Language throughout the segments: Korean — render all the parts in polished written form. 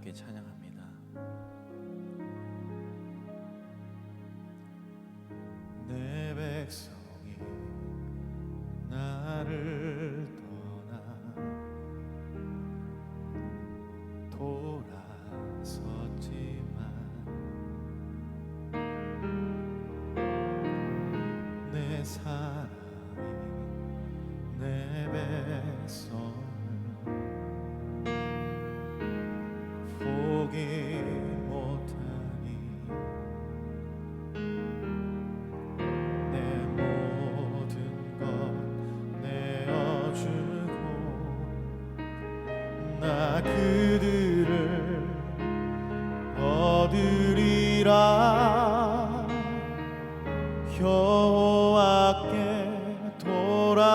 함께 찬양합니다. 내 백성이 나를 떠나 돌아섰지만 내 사랑이 내 백성을 포기 못하니 내 모든 것 내어주고 나 그들을 얻으리라. 여호와께 돌아가자.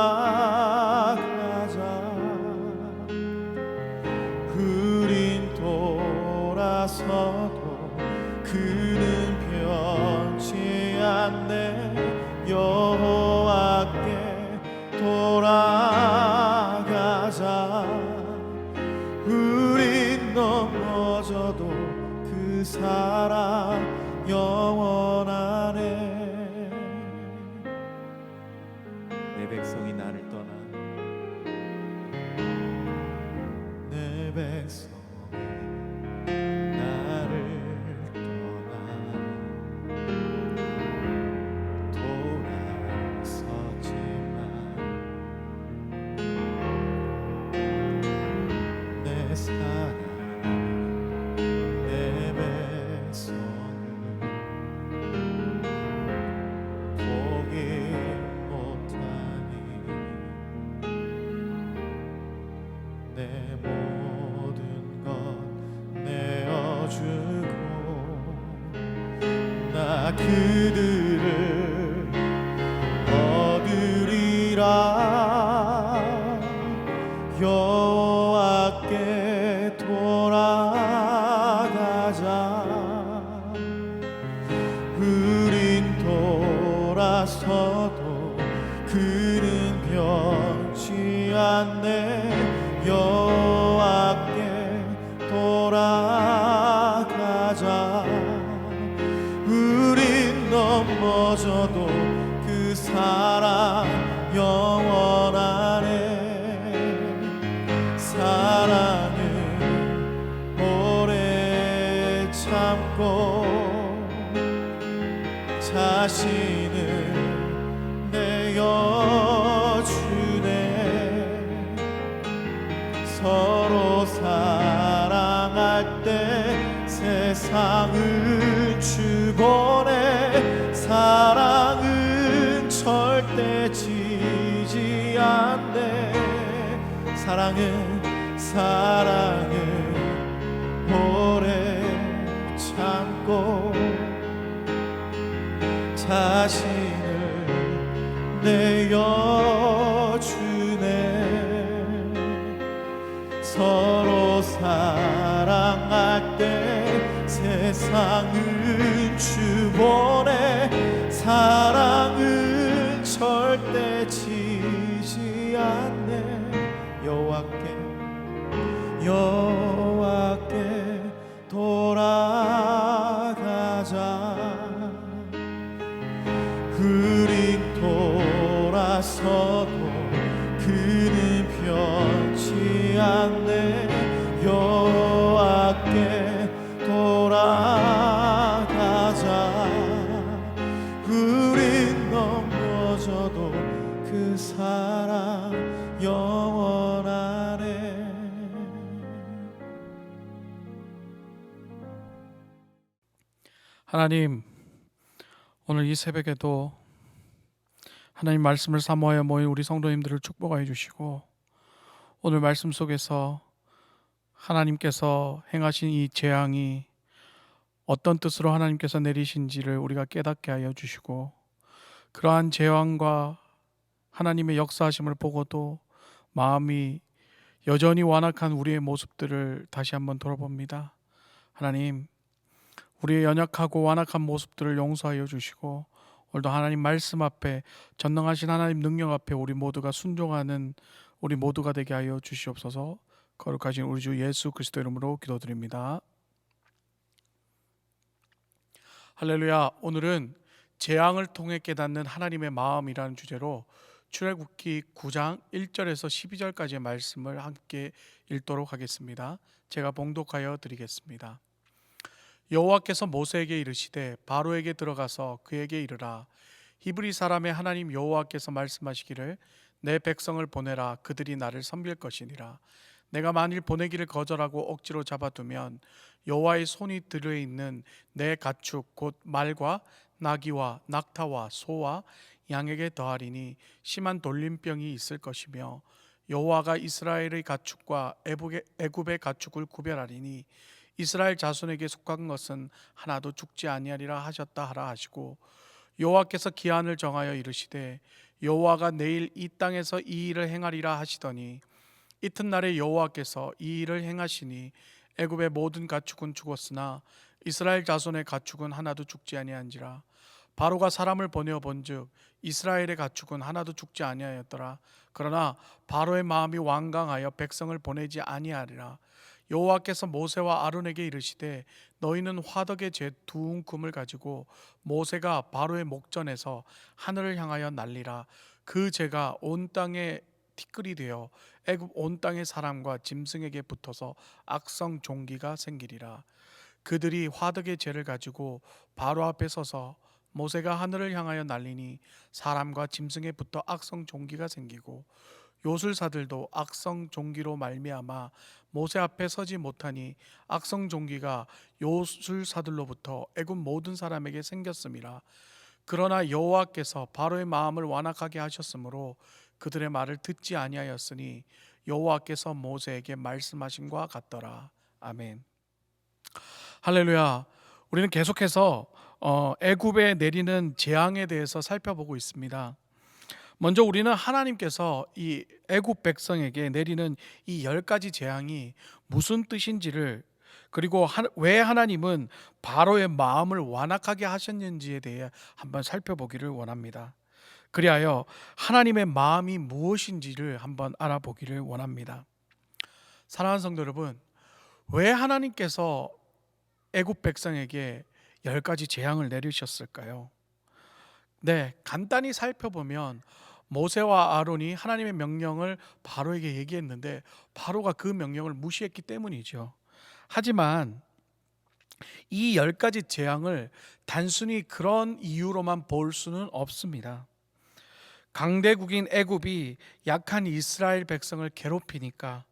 우린 돌아서도 그는 변치 않네. 여호와께 돌아가자. 우린 넘어져도 그 사랑 영원하네. 내 백성이 나를 떠나 내 백성이 나를 떠나 돌아섰지만 내 사랑 내 백성을 포기 못하니 내 모든 것 내어주고 나 그들을 얻으리라. 여호와께 돌아가자. 우린 돌아서도 그는 변치 않네. 여호와께 돌아가자. 우린 넘어져도 그 사랑 영원하네. 사랑은 오래 참고 자신을 내어주네. 서로 사랑할 때 세상을 주보내. 사랑은 절대 지지 않네. 사랑은 오래 참고 자신을 내어주네. 서로 사랑할 때 세상은 주보내. 사랑은 절대 지지 않네. 여호와께 돌아가자. 우린 돌아서도 그는 변치 않네. 여호와께 돌아가자. 우린 넘어져도 그 사랑 영원하네. 하나님, 오늘 이 새벽에도 하나님 말씀을 사모하여 모인 우리 성도님들을 축복하여 주시고, 오늘 말씀 속에서 하나님께서 행하신 이 재앙이 어떤 뜻으로 하나님께서 내리신지를 우리가 깨닫게 하여 주시고, 그러한 재앙과 하나님의 역사하심을 보고도 마음이 여전히 완악한 우리의 모습들을 다시 한번 돌아봅니다. 하나님, 우리의 연약하고 완악한 모습들을 용서하여 주시고, 오늘도 하나님 말씀 앞에, 전능하신 하나님 능력 앞에 우리 모두가 순종하는 우리 모두가 되게 하여 주시옵소서. 거룩하신 우리 주 예수 그리스도 이름으로 기도드립니다. 할렐루야. 오늘은 재앙을 통해 깨닫는 하나님의 마음이라는 주제로 출애굽기 9장 1절에서 12절까지의 말씀을 함께 읽도록 하겠습니다. 제가 봉독하여 드리겠습니다. 여호와께서 모세에게 이르시되 바로에게 들어가서 그에게 이르라. 히브리 사람의 하나님 여호와께서 말씀하시기를 내 백성을 보내라. 그들이 나를 섬길 것이니라. 내가 만일 보내기를 거절하고 억지로 잡아두면 여호와의 손이 들어있는 내 가축 곧 말과 나귀와 낙타와 소와 양에게 더하리니 심한 돌림병이 있을 것이며 여호와가 이스라엘의 가축과 애굽의 가축을 구별하리니 이스라엘 자손에게 속한 것은 하나도 죽지 아니하리라 하셨다 하라 하시고 여호와께서 기한을 정하여 이르시되 여호와가 내일 이 땅에서 이 일을 행하리라 하시더니 이튿날에 여호와께서 이 일을 행하시니 애굽의 모든 가축은 죽었으나 이스라엘 자손의 가축은 하나도 죽지 아니한지라. 바로가 사람을 보내어 본즉 이스라엘의 가축은 하나도 죽지 아니하였더라. 그러나 바로의 마음이 완강하여 백성을 보내지 아니하리라. 여호와께서 모세와 아론에게 이르시되 너희는 화덕의 재 두 움큼을 가지고 모세가 바로의 목전에서 하늘을 향하여 날리라. 그 재가 온 땅에 티끌이 되어 애굽 온 땅의 사람과 짐승에게 붙어서 악성 종기가 생기리라. 그들이 화덕의 재를 가지고 바로 앞에 서서 모세가 하늘을 향하여 날리니 사람과 짐승에 붙어 악성 종기가 생기고 요술사들도 악성 종기로 말미암아 모세 앞에 서지 못하니 악성 종기가 요술사들로부터 애굽 모든 사람에게 생겼음이라. 그러나 여호와께서 바로의 마음을 완악하게 하셨으므로 그들의 말을 듣지 아니하였으니 여호와께서 모세에게 말씀하심과 같더라. 아멘. 할렐루야. 우리는 계속해서 애굽에 내리는 재앙에 대해서 살펴보고 있습니다. 먼저 우리는 하나님께서 이 애굽 백성에게 내리는 이 10가지 재앙이 무슨 뜻인지를, 그리고 왜 하나님은 바로의 마음을 완악하게 하셨는지에 대해 한번 살펴보기를 원합니다. 그리하여 하나님의 마음이 무엇인지를 한번 알아보기를 원합니다. 사랑하는 성도 여러분, 왜 하나님께서 애굽 백성에게 10가지 재앙을 내리셨을까요? 네, 간단히 살펴보면 모세와 아론이 하나님의 명령을 바로에게 얘기했는데 바로가 그 명령을 무시했기 때문이죠. 하지만 이 10가지 재앙을 단순히 그런 이유로만 볼 수는 없습니다. 강대국인 애굽이 약한 이스라엘 백성을 괴롭히니까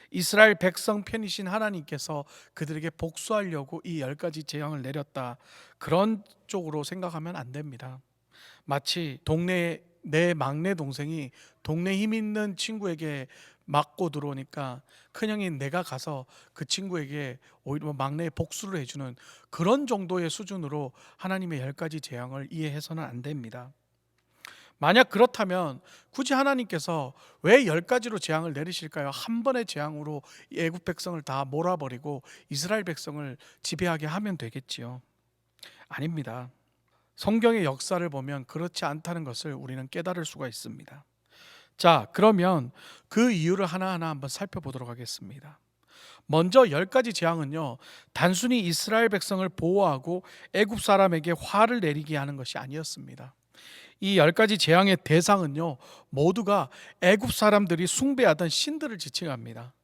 이스라엘 백성 편이신 하나님께서 그들에게 복수하려고 이 10가지 재앙을 내렸다, 그런 쪽으로 생각하면 안 됩니다. 마치 동네에 내 막내 동생이 동네 힘 있는 친구에게 맞고 들어오니까 큰형인 내가 가서 그 친구에게 오히려 막내의 복수를 해주는 그런 정도의 수준으로 하나님의 10가지 재앙을 이해해서는 안 됩니다. 만약 그렇다면 굳이 하나님께서 왜 10가지로 재앙을 내리실까요? 한 번의 재앙으로 애굽 백성을 다 몰아버리고 이스라엘 백성을 지배하게 하면 되겠지요. 아닙니다. 성경의 역사를 보면 그렇지 않다는 것을 우리는 깨달을 수가 있습니다. 자, 그러면 그 이유를 하나하나 한번 살펴보도록 하겠습니다. 먼저 10가지 재앙은요, 단순히 이스라엘 백성을 보호하고 애굽 사람에게 화를 내리게 하는 것이 아니었습니다. 이 10가지 재앙의 대상은요, 모두가 애굽 사람들이 숭배하던 신들을 지칭합니다.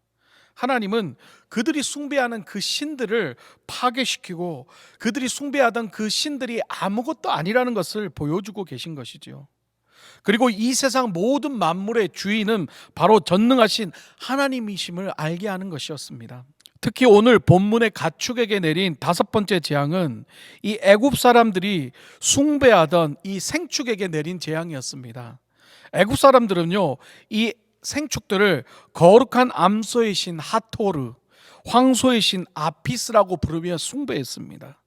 하나님은 그들이 숭배하는 그 신들을 파괴시키고 그들이 숭배하던 그 신들이 아무것도 아니라는 것을 보여주고 계신 것이지요. 그리고 이 세상 모든 만물의 주인은 바로 전능하신 하나님이심을 알게 하는 것이었습니다. 특히 오늘 본문의 가축에게 내린 5번째 재앙은 이 애굽 사람들이 숭배하던 이 생축에게 내린 재앙이었습니다. 애굽 사람들은요, 이 생축들을 거룩한 암소의 신 하토르, 황소의 신 아피스라고 부르며 숭배했습니다.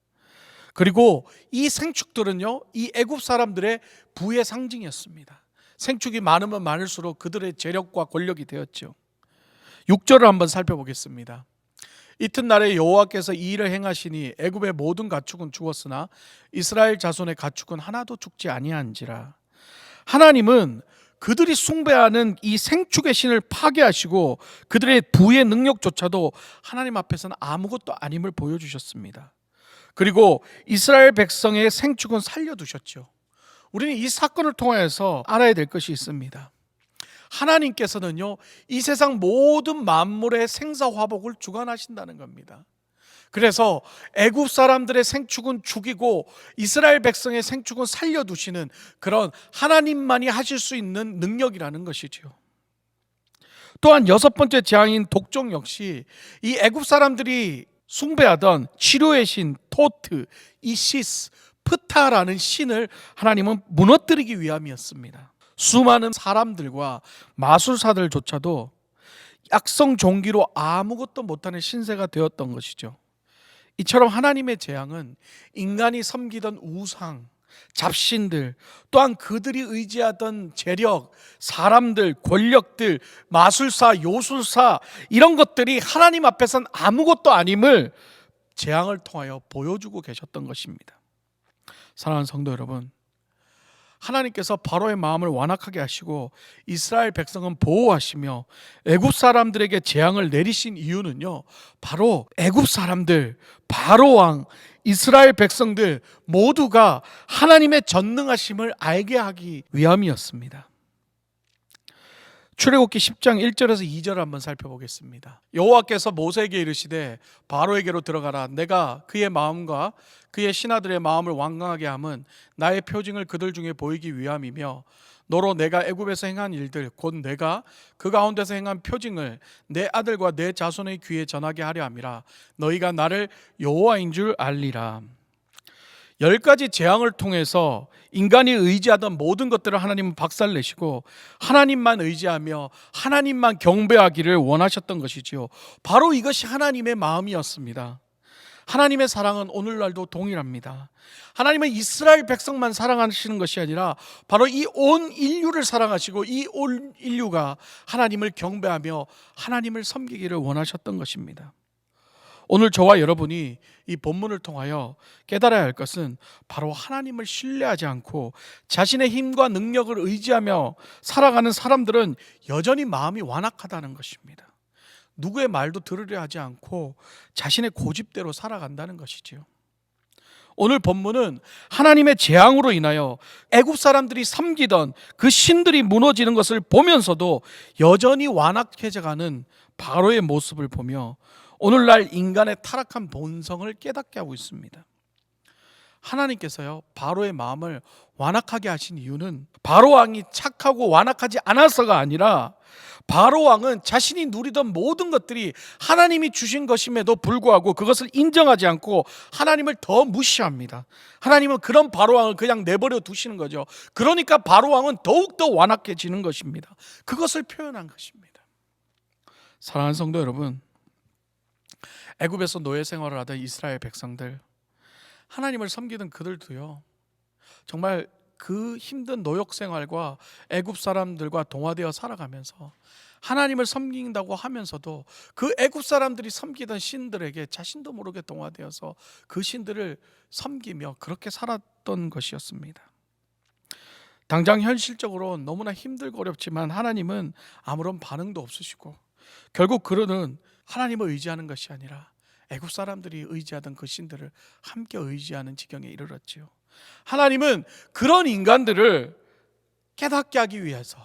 그리고 이 생축들은요, 이 애굽 사람들의 부의 상징이었습니다. 생축이 많으면 많을수록 그들의 재력과 권력이 되었죠. 6절을 한번 살펴보겠습니다. 이튿날에 여호와께서 이 일을 행하시니 애굽의 모든 가축은 죽었으나 이스라엘 자손의 가축은 하나도 죽지 아니한지라. 하나님은 그들이 숭배하는 이 생축의 신을 파괴하시고 그들의 부의 능력조차도 하나님 앞에서는 아무것도 아님을 보여주셨습니다. 그리고 이스라엘 백성의 생축은 살려두셨죠. 우리는 이 사건을 통해서 알아야 될 것이 있습니다. 하나님께서는요, 이 세상 모든 만물의 생사화복을 주관하신다는 겁니다. 그래서 애굽 사람들의 생축은 죽이고 이스라엘 백성의 생축은 살려두시는 그런 하나님만이 하실 수 있는 능력이라는 것이죠. 또한 여섯 번째 재앙인 독종 역시 이 애굽 사람들이 숭배하던 치료의 신 토트, 이시스, 프타라는 신을 하나님은 무너뜨리기 위함이었습니다. 수많은 사람들과 마술사들조차도 약성 종기로 아무것도 못하는 신세가 되었던 것이죠. 이처럼 하나님의 재앙은 인간이 섬기던 우상, 잡신들, 또한 그들이 의지하던 재력, 사람들, 권력들, 마술사, 요술사 이런 것들이 하나님 앞에선 아무것도 아님을 재앙을 통하여 보여주고 계셨던 것입니다. 사랑하는 성도 여러분, 하나님께서 바로의 마음을 완악하게 하시고 이스라엘 백성은 보호하시며 애굽 사람들에게 재앙을 내리신 이유는요, 바로 애굽 사람들, 바로 왕, 이스라엘 백성들 모두가 하나님의 전능하심을 알게 하기 위함이었습니다. 출애굽기 10장 1절에서 2절을 한번 살펴보겠습니다. 여호와께서 모세에게 이르시되 바로에게로 들어가라. 내가 그의 마음과 그의 신하들의 마음을 완강하게 함은 나의 표징을 그들 중에 보이기 위함이며 너로 내가 애굽에서 행한 일들 곧 내가 그 가운데서 행한 표징을 내 아들과 내 자손의 귀에 전하게 하려 함이라. 너희가 나를 여호와인 줄 알리라. 10가지 재앙을 통해서 인간이 의지하던 모든 것들을 하나님은 박살내시고 하나님만 의지하며 하나님만 경배하기를 원하셨던 것이지요. 바로 이것이 하나님의 마음이었습니다. 하나님의 사랑은 오늘날도 동일합니다. 하나님은 이스라엘 백성만 사랑하시는 것이 아니라 바로 이 온 인류를 사랑하시고 이 온 인류가 하나님을 경배하며 하나님을 섬기기를 원하셨던 것입니다. 오늘 저와 여러분이 이 본문을 통하여 깨달아야 할 것은 바로 하나님을 신뢰하지 않고 자신의 힘과 능력을 의지하며 살아가는 사람들은 여전히 마음이 완악하다는 것입니다. 누구의 말도 들으려 하지 않고 자신의 고집대로 살아간다는 것이지요. 오늘 본문은 하나님의 재앙으로 인하여 애굽 사람들이 섬기던 그 신들이 무너지는 것을 보면서도 여전히 완악해져가는 바로의 모습을 보며 오늘날 인간의 타락한 본성을 깨닫게 하고 있습니다. 하나님께서요, 바로의 마음을 완악하게 하신 이유는 바로 왕이 착하고 완악하지 않아서가 아니라 바로 왕은 자신이 누리던 모든 것들이 하나님이 주신 것임에도 불구하고 그것을 인정하지 않고 하나님을 더 무시합니다. 하나님은 그런 바로 왕을 그냥 내버려 두시는 거죠. 그러니까 바로 왕은 더욱더 완악해지는 것입니다. 그것을 표현한 것입니다. 사랑하는 성도 여러분, 애굽에서 노예 생활을 하던 이스라엘 백성들, 하나님을 섬기던 그들도요, 정말 그 힘든 노역 생활과 애굽 사람들과 동화되어 살아가면서 하나님을 섬긴다고 하면서도 그 애굽 사람들이 섬기던 신들에게 자신도 모르게 동화되어서 그 신들을 섬기며 그렇게 살았던 것이었습니다. 당장 현실적으로 너무나 힘들고 어렵지만 하나님은 아무런 반응도 없으시고 결국 그들은 하나님을 의지하는 것이 아니라 애굽 사람들이 의지하던 그 신들을 함께 의지하는 지경에 이르렀지요. 하나님은 그런 인간들을 깨닫게 하기 위해서,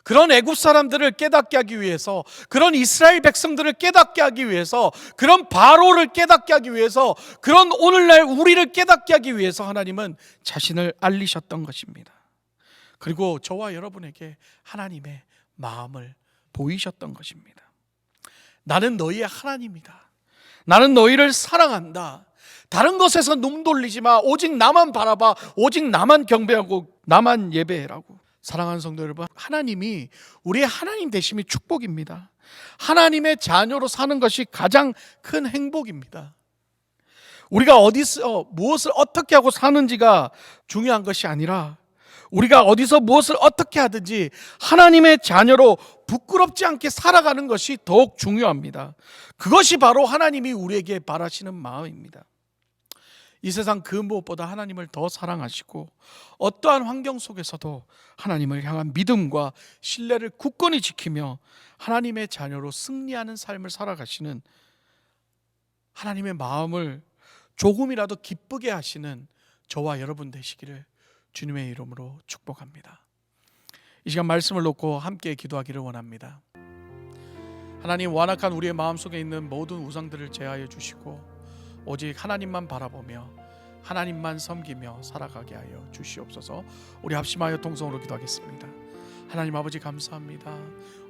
그런 애굽 사람들을 깨닫게 하기 위해서, 그런 이스라엘 백성들을 깨닫게 하기 위해서, 그런 바로를 깨닫게 하기 위해서, 그런 오늘날 우리를 깨닫게 하기 위해서 하나님은 자신을 알리셨던 것입니다. 그리고 저와 여러분에게 하나님의 마음을 보이셨던 것입니다. 나는 너희의 하나님이다. 나는 너희를 사랑한다. 다른 것에서 눈 돌리지 마. 오직 나만 바라봐. 오직 나만 경배하고 나만 예배해라고. 사랑하는 성도 여러분, 하나님이 우리의 하나님 되심이 축복입니다. 하나님의 자녀로 사는 것이 가장 큰 행복입니다. 우리가 어디서 무엇을 어떻게 하고 사는지가 중요한 것이 아니라 우리가 어디서 무엇을 어떻게 하든지 하나님의 자녀로 부끄럽지 않게 살아가는 것이 더욱 중요합니다. 그것이 바로 하나님이 우리에게 바라시는 마음입니다. 이 세상 그 무엇보다 하나님을 더 사랑하시고 어떠한 환경 속에서도 하나님을 향한 믿음과 신뢰를 굳건히 지키며 하나님의 자녀로 승리하는 삶을 살아가시는, 하나님의 마음을 조금이라도 기쁘게 하시는 저와 여러분 되시기를 주님의 이름으로 축복합니다. 이 시간 말씀을 놓고 함께 기도하기를 원합니다. 하나님, 완악한 우리의 마음속에 있는 모든 우상들을 제하여 주시고 오직 하나님만 바라보며 하나님만 섬기며 살아가게 하여 주시옵소서. 우리 합심하여 통성으로 기도하겠습니다. 하나님 아버지, 감사합니다.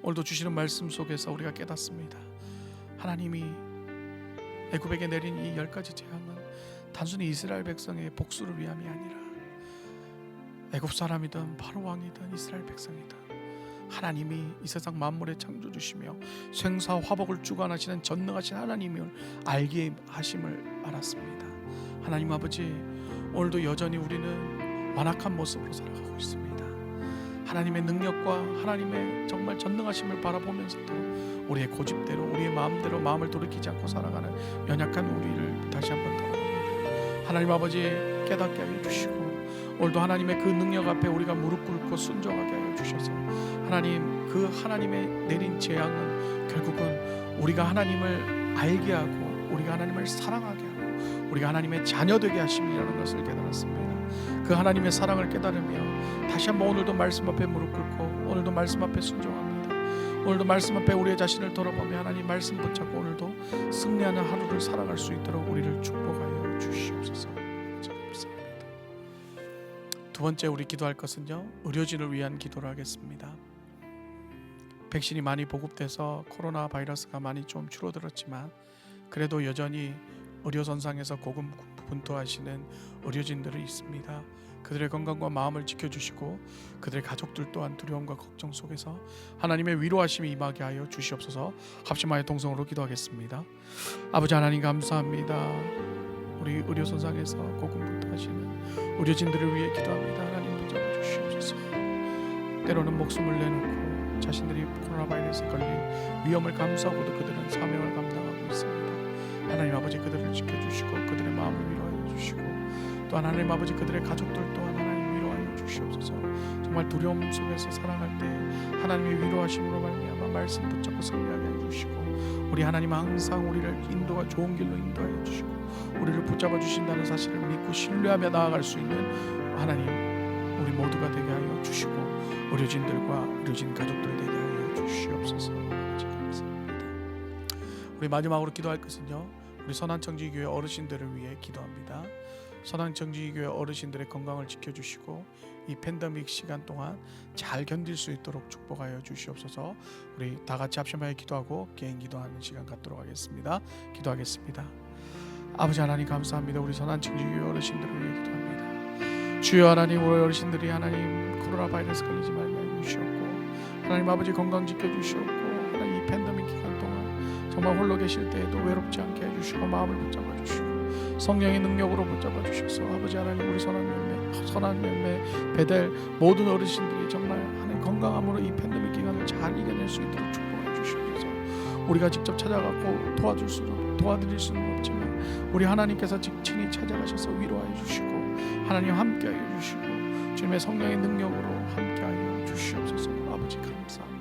오늘도 주시는 말씀 속에서 우리가 깨닫습니다. 하나님이 애굽에게 내린 이 10가지 재앙은 단순히 이스라엘 백성의 복수를 위함이 아니라 애굽 사람이든 바로 왕이든 이스라엘 백성이든 하나님이 이 세상 만물의 창조주시며 생사 화복을 주관하시는 전능하신 하나님을 알게 하심을 알았습니다. 하나님 아버지, 오늘도 여전히 우리는 완악한 모습으로 살아가고 있습니다. 하나님의 능력과 하나님의 정말 전능하심을 바라보면서도 우리의 고집대로 우리의 마음대로 마음을 돌이키지 않고 살아가는 연약한 우리를 다시 한번 돌아봅니다. 하나님 아버지, 깨닫게 하여 주시고 오늘도 하나님의 그 능력 앞에 우리가 무릎 꿇고 순종하게 하여 주셔서 하나님, 그 하나님의 내린 재앙은 결국은 우리가 하나님을 알게 하고 우리가 하나님을 사랑하게 하고 우리가 하나님의 자녀 되게 하심이라는 것을 깨달았습니다. 그 하나님의 사랑을 깨달으며 다시 한번 오늘도 말씀 앞에 무릎 꿇고 오늘도 말씀 앞에 순종합니다. 오늘도 말씀 앞에 우리의 자신을 돌아보며 하나님 말씀 붙잡고 오늘도 승리하는 하루를 살아갈 수 있도록 우리를 축복하여 주시옵소서. 감사합니다. 두 번째 우리 기도할 것은요, 의료진을 위한 기도를 하겠습니다. 백신이 많이 보급돼서 코로나 바이러스가 많이 좀 줄어들었지만 그래도 여전히 의료선상에서 고군분투하시는 의료진들이 있습니다. 그들의 건강과 마음을 지켜주시고 그들의 가족들 또한 두려움과 걱정 속에서 하나님의 위로하심이 임하게 하여 주시옵소서. 합심하여 동성으로 기도하겠습니다. 아버지 하나님, 감사합니다. 우리 의료선상에서 고군분투하시는 의료진들을 위해 기도합니다. 하나님 붙잡아 주시옵소서. 때로는 목숨을 내놓고 자신들이 코로나 바이러스에 걸린 위험을 감수하고도 그들은 사명을 감당하고 있습니다. 하나님 아버지, 그들을 지켜주시고 그들의 마음을 위로하여 주시고 또한 하나님 아버지, 그들의 가족들 또한 하나님 위로하여 주시옵소서. 정말 두려움 속에서 살아갈 때 하나님의 위로하심으로 말미암아 말씀 붙잡고 승리하게 해 주시고 우리 하나님 항상 우리를 인도와 좋은 길로 인도하여 주시고 우리를 붙잡아 주신다는 사실을 믿고 신뢰하며 나아갈 수 있는 하나님, 우리 모두가 되게 하여 주시고 의료진들과 의료진 가족들 되게 하여 주시옵소서. 감사합니다. 우리 마지막으로 기도할 것은요, 우리 선한청지교회 어르신들을 위해 기도합니다. 선한청지교회 어르신들의 건강을 지켜주시고 이 팬데믹 시간 동안 잘 견딜 수 있도록 축복하여 주시옵소서. 우리 다 같이 합심하여 기도하고 개인 기도하는 시간 갖도록 하겠습니다. 기도하겠습니다. 아버지 하나님, 감사합니다. 우리 선한청지교회 어르신들을 위해 기도합니다. 주여 하나님, 우리 어르신들이 하나님 코로나 바이러스 걸리지 말게 해 주시옵고 하나님 아버지 건강 지켜주시옵고 하나님 이 팬데믹 기간 동안 정말 홀로 계실 때에도 외롭지 않게 해주시고 마음을 붙잡아 주시고 성령의 능력으로 붙잡아 주셔서 아버지 하나님, 우리 선한 열매 베델 모든 어르신들이 정말 하나님 건강함으로 이 팬데믹 기간을 잘 이겨낼 수 있도록 축복해 주시옵소서. 우리가 직접 찾아가고 도와드릴 수는 없지만 우리 하나님께서 직친히 찾아가셔서 위로하여 주시고 하나님 함께하여 주시고 주님의 성령의 능력으로 함께하여 주시옵소서. 아버지 감사합니다.